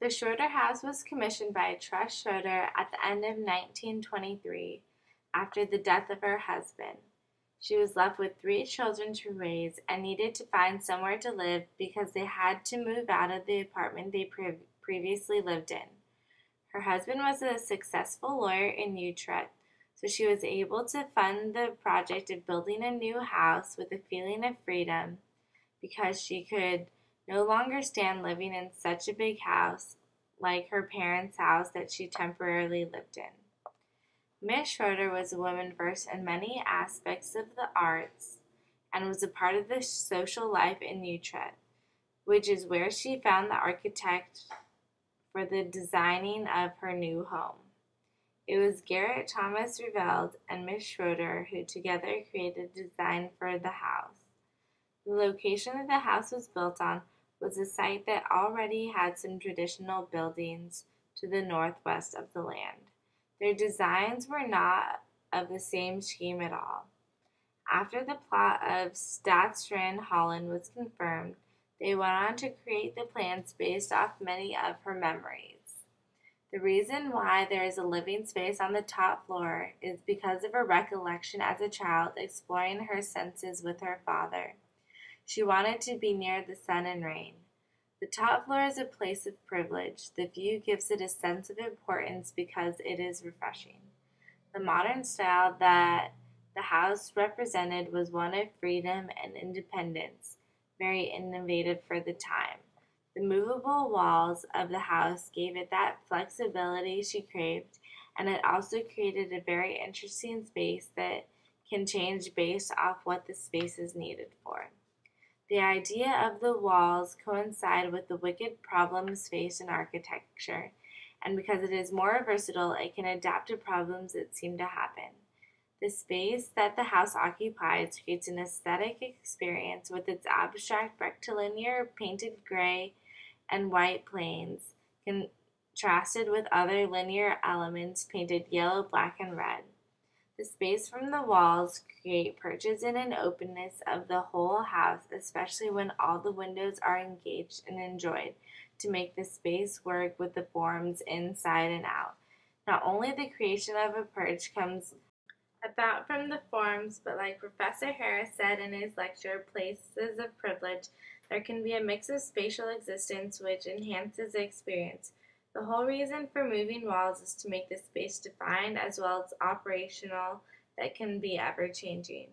The Schroeder house was commissioned by Trust Schroeder at the end of 1923 after the death of her husband. She was left with three children to raise and needed to find somewhere to live because they had to move out of the apartment they previously lived in. Her husband was a successful lawyer in Utrecht, so she was able to fund the project of building a new house with a feeling of freedom because she could no longer stand living in such a big house like her parents' house that she temporarily lived in. Miss Schroeder was a woman versed in many aspects of the arts and was a part of the social life in Utrecht, which is where she found the architect for the designing of her new home. It was Garrett Thomas Reveld and Miss Schroeder who together created a design for the house. The location that the house was built on was a site that already had some traditional buildings to the northwest of the land. Their designs were not of the same scheme at all. After the plot of Stadstrand Holland was confirmed, they went on to create the plans based off many of her memories. The reason why there is a living space on the top floor is because of her recollection as a child exploring her senses with her father. She wanted to be near the sun and rain. The top floor is a place of privilege. The view gives it a sense of importance because it is refreshing. The modern style that the house represented was one of freedom and independence, very innovative for the time. The movable walls of the house gave it that flexibility she craved, and it also created a very interesting space that can change based off what the space is needed for. The idea of the walls coincide with the wicked problems faced in architecture, and because it is more versatile, it can adapt to problems that seem to happen. The space that the house occupies creates an aesthetic experience with its abstract rectilinear painted gray and white planes, contrasted with other linear elements painted yellow, black, and red. The space from the walls create perches in an openness of the whole house, especially when all the windows are engaged and enjoyed, to make the space work with the forms inside and out. Not only the creation of a perch comes about from the forms, but like Professor Harris said in his lecture, Places of Privilege, there can be a mix of spatial existence which enhances the experience. The whole reason for moving walls is to make the space defined as well as operational that can be ever changing.